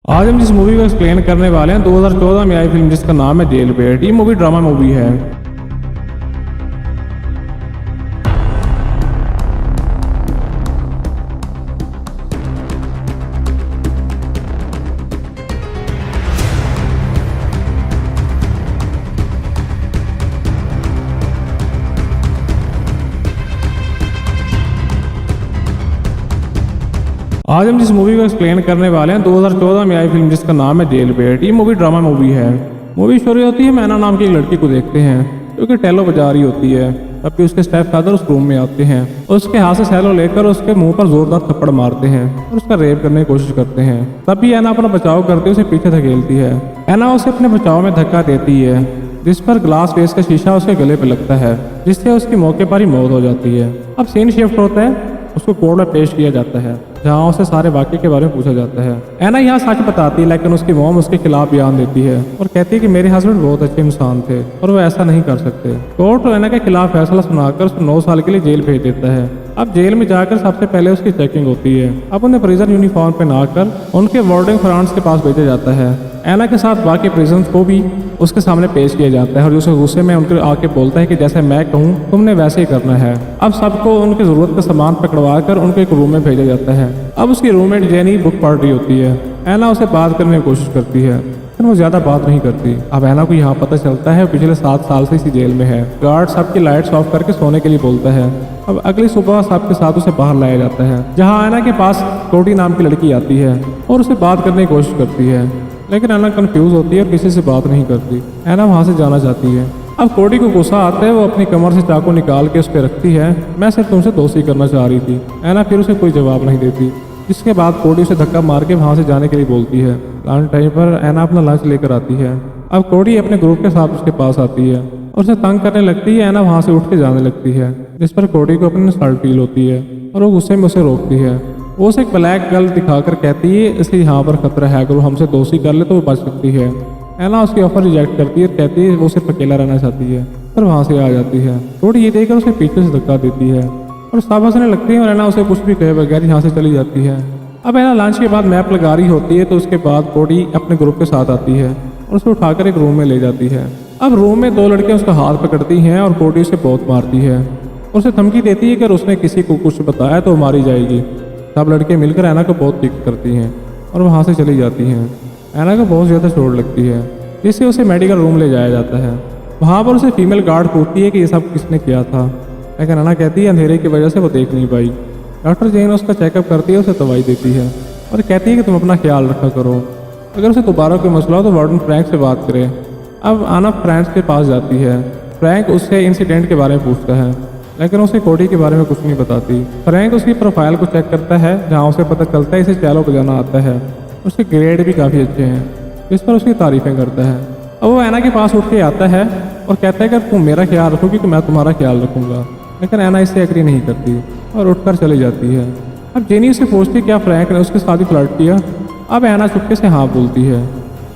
आज हम जिस मूवी को एक्सप्लेन करने वाले हैं 2014 में आई फिल्म जिसका नाम है जेल बेट। ये मूवी ड्रामा मूवी है। आज हम जिस मूवी को एक्सप्लेन करने वाले हैं 2014 में आई फिल्म जिसका नाम है जेल बेट। ये मूवी ड्रामा मूवी है। मूवी शुरू होती है मैना नाम की एक लड़की को देखते हैं जो कि टेलो बजा रही होती है। तब उसके स्टेप फादर उस रूम में आते हैं और उसके हाथ से सैलो लेकर उसके मुंह पर जोरदार थप्पड़ मारते हैं और उसका रेप करने की कोशिश करते हैं। तभी एना अपना बचाव करते उसे पीछे धकेलती है। एना उसे अपने बचाव में धक्का देती है जिस पर ग्लास फेस का शीशा उसके गले पे लगता है जिससे उसकी मौके पर ही मौत हो जाती है। अब सीन शिफ्ट होता है, उसको कोर्ट में पेश किया जाता है जहाँ उसे सारे वाक्य के बारे में पूछा जाता है। एना यहाँ सच बताती है लेकिन उसकी मॉम उसके खिलाफ बयान देती है और कहती है कि मेरे हस्बैंड बहुत अच्छे इंसान थे और वो ऐसा नहीं कर सकते। कोर्ट एना के खिलाफ फैसला सुनाकर उसको 9 साल के लिए जेल भेज देता है। अब जेल में जाकर सबसे पहले उसकी चेकिंग होती है। अब उन्हें प्रिजन यूनिफॉर्म पहनाकर उनके वार्डिंग फ्रांस के पास भेजा जाता है। एना के साथ बाकी प्रिजन को भी उसके सामने पेश किया जाता है और उसे गुस्से में उनके आके बोलता है कि जैसे मैं कहूँ तुमने वैसे ही करना है। अब सबको उनकी जरूरत का सामान पकड़वा कर उनको एक रूम में भेजा जाता है। अब उसकी रूममेट जेनी बुक पढ़ रही होती है। एना उसे बात करने की कोशिश करती है लेकिन वो ज्यादा बात नहीं करती। अब एना को यहाँ पता चलता है पिछले 7 साल से इसी जेल में है। गार्ड सबकी लाइट्स ऑफ करके सोने के लिए बोलता है। अब अगली सुबह सबके साथ उसे बाहर लाया जाता है जहाँ एना के पास कोडी नाम की लड़की आती है और उसे बात करने की कोशिश करती है लेकिन एना कंफ्यूज होती है और किसी से बात नहीं करती। एना वहाँ से जाना चाहती है। अब कोडी को गुस्सा आता है, वो अपनी कमर से चाकू निकाल के उस पर रखती है। मैं सिर्फ तुमसे दोस्ती करना चाह रही थी। एना फिर उसे कोई जवाब नहीं देती। इसके बाद कोडी उसे धक्का मार के वहाँ से जाने के लिए बोलती है। लंच टाइम पर एना अपना लंच लेकर आती है। अब कोडी अपने ग्रुप के साथ उसके पास आती है और उसे तंग करने लगती है। एना वहाँ से उठ के जाने लगती है जिस पर कोडी को अपनी नॉस्टैल्जिया फील होती है और वो गुस्से में उसे रोकती है। वो उसे एक ब्लैक गर्ल दिखाकर कहती है इसे यहाँ पर खतरा है, अगर वो हमसे दोस्ती कर ले तो वो बच सकती है। एना उसकी ऑफर रिजेक्ट करती है, कहती है वो सिर्फ अकेला रहना चाहती है, पर वहाँ से आ जाती है। कोडी ये देखकर उसे पीछे से धक्का देती है और सब हंसने लगती है और एना उसे कुछ भी कहे बगैर यहाँ से चली जाती है। अब एना लंच के बाद मैप लगा रही होती है तो उसके बाद कोडी अपने ग्रुप के साथ आती है और उसे उठाकर एक रूम में ले जाती है। अब रूम में 2 लड़कियां उसका हाथ पकड़ती हैं और कोडी उसे बहुत मारती है और उसे धमकी देती है कि अगर उसने किसी को कुछ बताया तो मारी जाएगी। सब लड़के मिलकर एना को बहुत पिक करती हैं और वहाँ से चली जाती हैं। एना को बहुत ज़्यादा चोट लगती है जिससे उसे मेडिकल रूम ले जाया जाता है। वहाँ पर उसे फीमेल गार्ड पूछती है कि ये सब किसने किया था लेकिन एना कहती है अंधेरे की वजह से वो देख नहीं पाई। डॉक्टर जेन उसका चेकअप करती है, उसे दवाई देती है और कहती है कि तुम अपना ख्याल रखा करो, अगर उसे दोबारा कोई मसला हो तो वार्डन फ्रैंक से बात करे। अब आना फ्रैंक के पास जाती है। फ्रैंक उससे इंसिडेंट के बारे में पूछता है लेकिन उसे कोडी के बारे में कुछ नहीं बताती। फ्रैंक उसकी प्रोफाइल को चेक करता है जहाँ उसे पता चलता है इसे चैलो बजाना आता है। उसके ग्रेड भी काफ़ी अच्छे हैं जिस पर उसकी तारीफें करता है। अब वो एना के पास उठ के आता है और कहता है कि तुम मेरा ख्याल रखोगी तो मैं तुम्हारा ख्याल रखूंगा, लेकिन एना इससे एग्री नहीं करती और उठकर चली जाती है। अब जेनी उसे पूछती क्या फ्रैंक ने उसके साथ ही फ्लर्ट किया। अब एना चुपके से हाँ बोलती है।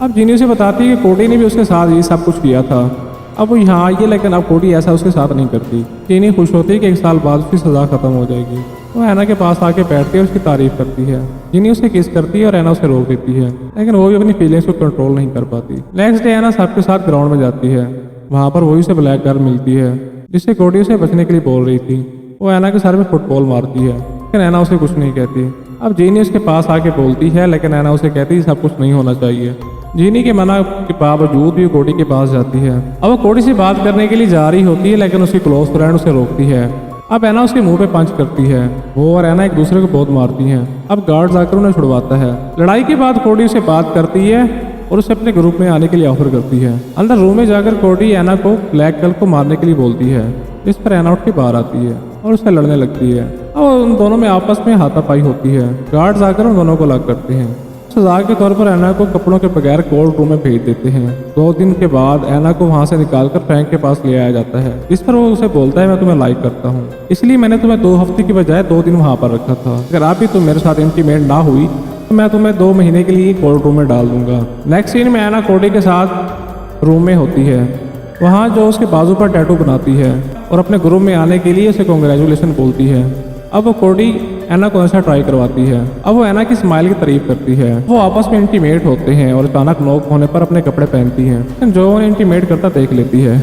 अब जेनी उसे बताती है कि कोडी ने भी उसके साथ ये सब कुछ किया था। अब वो यहाँ आई है लेकिन अब कोडी ऐसा उसके साथ नहीं करती। जेनी खुश होती है कि 1 साल बाद उसकी सज़ा खत्म हो जाएगी। वो एना के पास आके बैठती है और उसकी तारीफ करती है। जेनी उसे किस करती है और एना उसे रोक देती है लेकिन वो भी अपनी फीलिंग्स को कंट्रोल नहीं कर पाती। नेक्स्ट डे एना सबके साथ ग्राउंड में जाती है। वहाँ पर वही उसे ब्लैक गर्ल मिलती है जिससे कोडी उसे बचने के लिए बोल रही थी। वो एना के सर में फुटबॉल मारती है लेकिन एना उसे कुछ नहीं कहती। अब जेनी उसके पास आके बोलती है लेकिन एना उसे कहती है सब कुछ नहीं होना चाहिए। जेनी के मना के बावजूद भी कोडी के पास जाती है। अब वो कोडी से बात करने के लिए जा रही होती है लेकिन उसकी क्लोज फ्रेंड उसे रोकती है। अब एना उसके मुंह पे पंच करती है। वो और एना एक दूसरे को बहुत मारती हैं। अब गार्ड जाकर उन्हें छुड़वाता है। लड़ाई के बाद कोडी उसे बात करती है और उसे अपने ग्रुप में आने के लिए ऑफर करती है। अंदर रूम में जाकर कोडी एना को ब्लैक गर्ल को मारने के लिए बोलती है जिस पर एना उठ के बाहर आती है और उससे लड़ने लगती है। अब उन दोनों में आपस में हाथापाई होती है। गार्ड जाकर उन दोनों को लॉक करते हैं। सजा के तौर पर एना को कपड़ों के बगैर कोल्ड रूम में भेज देते हैं। 2 दिन के बाद एना को वहाँ से निकालकर फ्रैंक के पास ले आया जाता है जिस पर वो उसे बोलता है मैं तुम्हें लाइक करता हूँ, इसलिए मैंने तुम्हें 2 हफ्ते की बजाय 2 दिन वहाँ पर रखा था। अगर आप भी तुम मेरे साथ इंटीमेट ना हुई तो मैं तुम्हें 2 महीने के लिए कोल्ड रूम में डाल दूंगा। नेक्स्ट सीन में एना कोडी के साथ रूम में होती है। वहाँ जो उसके बाजू पर टैटू बनाती है और अपने ग्रुप में आने के लिए उसे कॉन्ग्रेचुलेशन बोलती है। अब वो कोडी एना को नशा ट्राई करवाती है। अब वो एना की स्माइल की तारीफ करती है। वो आपस में इंटीमेट होते हैं और अचानक नोक होने पर अपने कपड़े पहनती है, लेकिन जो उन्हें इंटीमेट करता देख लेती है,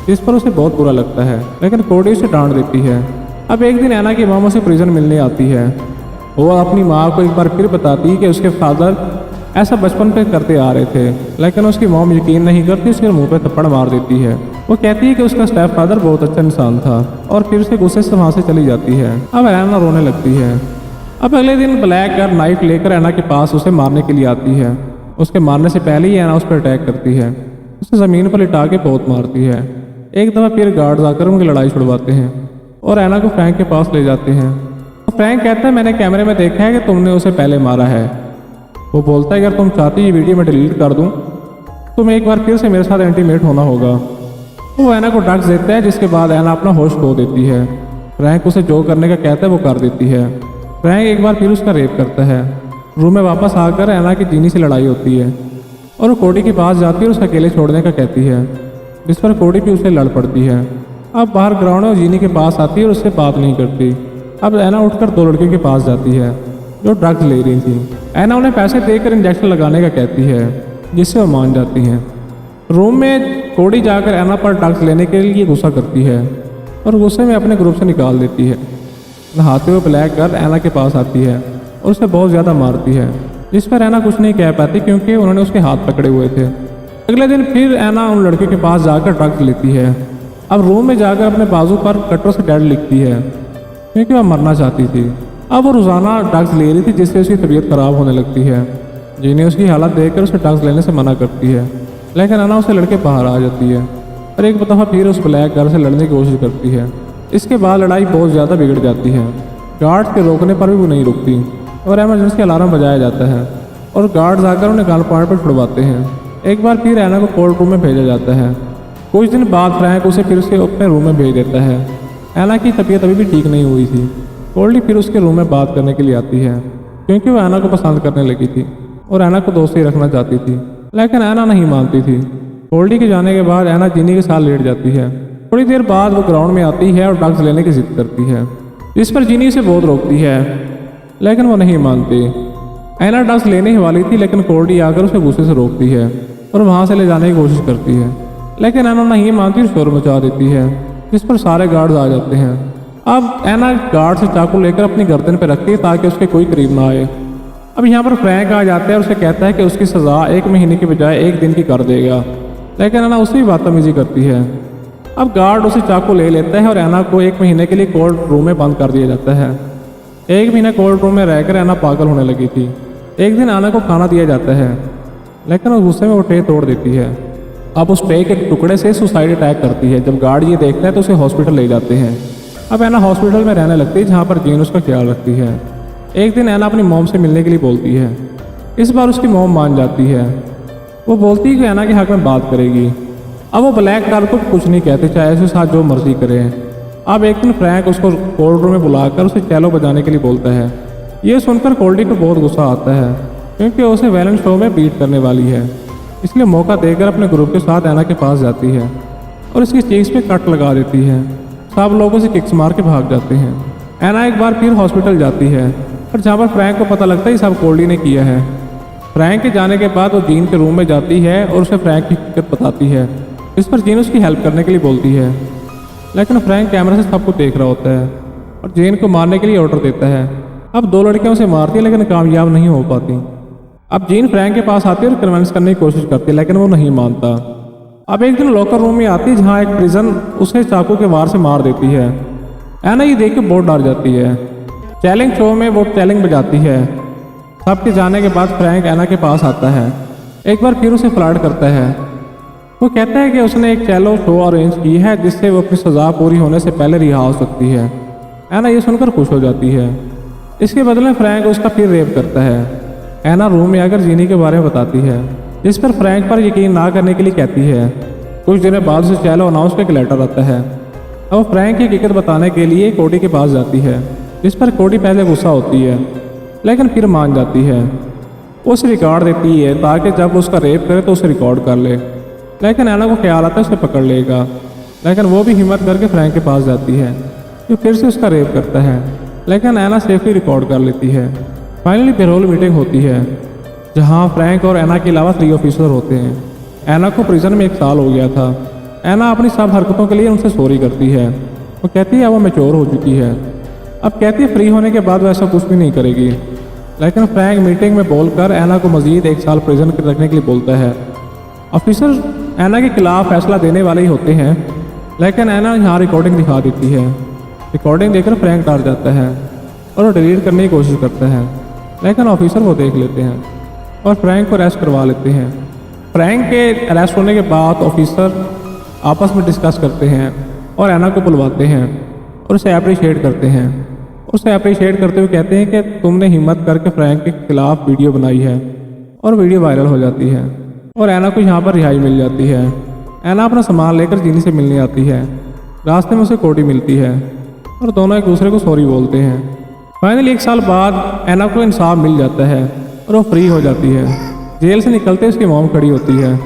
जिस पर उसे बहुत बुरा लगता है, लेकिन कोडी उसे डांट देती है। अब एक दिन एना की माँ उसे प्रिजन मिलने आती है। वो अपनी माँ को एक बार फिर बताती है कि उसके फादर ऐसा बचपन पे करते आ रहे थे, लेकिन उसकी मॉम यकीन नहीं करती, उसके मुंह पे थप्पड़ मार देती है। वो कहती है कि उसका स्टेप फादर बहुत अच्छा इंसान था और फिर उसे गुस्से से वहाँ से चली जाती है। अब एना रोने लगती है। अब अगले दिन ब्लैक गर्ल नाइफ लेकर एना के पास उसे मारने के लिए आती है। उसके मारने से पहले ही एना उस पर अटैक करती है, उसे ज़मीन पर लिटा के बहुत मारती है। एक दफ़ा फिर गार्ड्स आकर उनकी लड़ाई छुड़वाते हैं और एना को फ्रैंक के पास ले जाते हैं। तो फ्रैंक कहता है मैंने कैमरे में देखा है कि तुमने उसे पहले मारा है। वो बोलता है अगर तुम चाहती ये वीडियो मैं डिलीट कर दूं, तुम्हें एक बार फिर से मेरे साथ इंटीमेट होना होगा। वो एना को ड्रग्स देता है, जिसके बाद एना अपना होश खो देती है। फ्रैंक उसे जो करने का कहता है वो कर देती है। फ्रैंक एक बार फिर उसका रेप करता है। रूम में वापस आकर एना की जीनी से लड़ाई होती है और वो कोडी के पास जाती है और उसे अकेले छोड़ने का कहती है, जिस पर कोडी भी उसे लड़ पड़ती है। अब बाहर ग्राउंड में जीनी के पास आती है और उससे बात नहीं करती। अब एना उठकर दो लड़कियों के पास जाती है जो ड्रग्स ले रही थी। एना उन्हें पैसे देकर इंजेक्शन लगाने का कहती है, जिससे वो मान जाती हैं। रूम में कोडी जाकर एना पर ड्रग्स लेने के लिए गुस्सा करती है और गुस्से में अपने ग्रुप से निकाल देती है। नहाते हुए ब्लैक गर्ल एना के पास आती है और उसे बहुत ज़्यादा मारती है, जिस पर एना कुछ नहीं कह पाती क्योंकि उन्होंने उसके हाथ पकड़े हुए थे। अगले दिन फिर एना उन लड़कियों के पास जाकर ड्रग्स लेती है। अब रूम में जाकर अपने बाजू पर कटरों से डेड लिखती है क्योंकि वह मरना चाहती थी। अब वो रोज़ाना ड्रग्स ले रही थी, जिससे उसकी तबीयत खराब होने लगती है। जीनी उसकी हालत देखकर उसे ड्रग्स लेने से मना करती है, लेकिन एना उसे लड़के बाहर आ जाती है और एक दफ़ा फिर उस ब्लैक गर्ल से लड़ने की कोशिश करती है। इसके बाद लड़ाई बहुत ज़्यादा बिगड़ जाती है। गार्ड्स के रोकने पर भी वो नहीं रुकती और एमरजेंसी अलार्म बजाया जाता है और गार्ड्स आकर उन्हें गन पॉइंट पर छुड़वाते हैं। एक बार फिर एना को कोल्ड रूम में भेजा जाता है। कुछ दिन बाद फ्रैंक उसे फिर से अपने रूम में भेज देता है। एना की तबीयत अभी भी ठीक नहीं हुई थी। कोल्डी फिर उसके रूम में बात करने के लिए आती है क्योंकि वो एना को पसंद करने लगी थी और एना को दोस्ती रखना चाहती थी, लेकिन एना नहीं मानती थी। कोल्डी के जाने के बाद एना जीनी के साथ लेट जाती है। थोड़ी देर बाद वो ग्राउंड में आती है और ड्रग्स लेने की जिद करती है, जिस पर जीनी उसे बहुत रोकती है, लेकिन वो नहीं मानती। एना ड्रग्स लेने ही वाली थी, लेकिन कोल्डी आकर उसे गुस्से से रोकती है और वहाँ से ले जाने की कोशिश करती है, लेकिन एना नहीं मानती और शोर मचा देती है, जिस पर सारे गार्ड्स आ जाते हैं। अब एना गार्ड से चाकू लेकर अपनी गर्दन पर रखती है ताकि उसके कोई करीब ना आए। अब यहाँ पर फ्रैंक आ जाता है और उसे कहता है कि उसकी सज़ा 1 महीने की बजाय 1 दिन की कर देगा, लेकिन एना उसे भी बदतमीजी करती है। अब गार्ड उसे चाकू ले लेता है और एना को 1 महीने के लिए कोल्ड रूम में बंद कर दिया जाता है। 1 महीना कोल्ड रूम में रहकर एना पागल होने लगी थी। एक दिन एना को खाना दिया जाता है, लेकिन उस गुस्से में वो ट्रे तोड़ देती है। अब उस ट्रे के टुकड़े से सुसाइड अटैक करती है। जब गार्ड ये देखता है तो उसे हॉस्पिटल ले जाते हैं। अब एना हॉस्पिटल में रहने लगती है, जहाँ पर जीन उसका ख्याल रखती है। एक दिन एना अपनी मॉम से मिलने के लिए बोलती है। इस बार उसकी मॉम मान जाती है। वो बोलती है कि एना के हक में बात करेगी। अब वो ब्लैक गर्ल को कुछ नहीं कहते, चाहे उसके साथ जो मर्जी करे। अब एक दिन फ्रैंक उसको कोल्ड रूम में बुलाकर उसे चैलो बजाने के लिए बोलता है। ये सुनकर कोल्डी को बहुत गुस्सा आता है क्योंकि उसे वैलेंट शो में बीट करने वाली है, इसलिए मौका देकर अपने ग्रुप के साथ एना के पास जाती है और इसकी चीक्स पे कट लगा देती है। सब लोग उसे किक्स मार के भाग जाते हैं। एना एक बार फिर हॉस्पिटल जाती है और जहाँ पर फ्रैंक को पता लगता है ये सब कोल्डी ने किया है। फ्रैंक के जाने के बाद वो जीन के रूम में जाती है और उसे फ्रैंक की हकीकत बताती है, इस पर जीन उसकी हेल्प करने के लिए बोलती है, लेकिन फ्रैंक कैमरे से सब कुछ देख रहा होता है और जीन को मारने के लिए ऑर्डर देता है। अब 2 लड़कियां उसे मारती है, लेकिन कामयाब नहीं हो पाती। अब जीन फ्रैंक के पास आती है और कन्विंस करने की कोशिश करती है, लेकिन वो नहीं मानता। अब एक दिन लॉकर रूम में आती है, जहाँ एक प्रिजन उसे चाकू के वार से मार देती है। एना ये देख के बहुत डर जाती है। चैलेंज शो में वो चैलेंज बजाती है। सबके जाने के बाद फ्रैंक एना के पास आता है। एक बार फिर उसे फ्लर्ट करता है। वो कहता है कि उसने एक चैलो शो अरेंज की है, जिससे वो अपनी सज़ा पूरी होने से पहले रिहा हो सकती है। एना ये सुनकर खुश हो जाती है। इसके बदले में फ्रैंक उसका फिर रेप करता है। एना रूम में आकर जीनी के बारे में बताती है, जिस पर फ्रैंक पर यकीन ना करने के लिए कहती है। कुछ दिनों बाद उसे चैलो अनाउंस का एक लेटर आता है। अब फ्रैंक की हकीकत बताने के लिए कोडी के पास जाती है, जिस पर कोडी पहले गुस्सा होती है, लेकिन फिर मान जाती है। उसे रिकॉर्ड देती है ताकि जब उसका रेप करे तो उसे रिकॉर्ड कर ले, लेकिन एना को ख्याल आता है उसे पकड़ लेगा, लेकिन वो भी हिम्मत करके फ्रैंक के पास जाती है, जो फिर से उसका रेप करता है, लेकिन एना सेफली रिकॉर्ड कर लेती है। फाइनली पेरोल मीटिंग होती है जहां फ्रैंक और एना के अलावा 3 ऑफिसर होते हैं। एना को प्रिजन में 1 साल हो गया था। एना अपनी सब हरकतों के लिए उनसे सॉरी करती है। वो कहती है वो मैच्योर हो चुकी है। अब कहती है फ्री होने के बाद वो ऐसा कुछ भी नहीं करेगी। लेकिन फ्रैंक मीटिंग में बोलकर एना को मजीद 1 साल प्रिजन में रखने के लिए बोलता है। ऑफिसर एना के खिलाफ फैसला देने वाले ही होते हैं, लेकिन एना यहाँ रिकॉर्डिंग दिखा देती है। रिकॉर्डिंग देखकर फ्रैंक डर जाता है और वो डिलीट करने की कोशिश करता है, लेकिन ऑफिसर वो देख लेते हैं और फ्रैंक को अरेस्ट करवा लेते हैं। फ्रैंक के अरेस्ट होने के बाद ऑफिसर आपस में डिस्कस करते हैं और एना को बुलवाते हैं और उसे अप्रिशिएट करते हैं। उसे अप्रिशिएट करते हुए कहते हैं कि तुमने हिम्मत करके फ्रैंक के खिलाफ वीडियो बनाई है, और वीडियो वायरल हो जाती है और एना को यहाँ पर रिहाई मिल जाती है। एना अपना सामान लेकर जीनी से मिलने आती है। रास्ते में उसे कोडी मिलती है और दोनों एक दूसरे को सॉरी बोलते हैं। फाइनली 1 साल बाद एना को इंसाफ मिल जाता है और वो फ्री हो जाती है। जेल से निकलते उसकी मॉम खड़ी होती है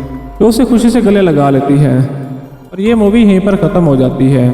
जो उसे खुशी से गले लगा लेती है और ये मूवी यहीं पर ख़त्म हो जाती है।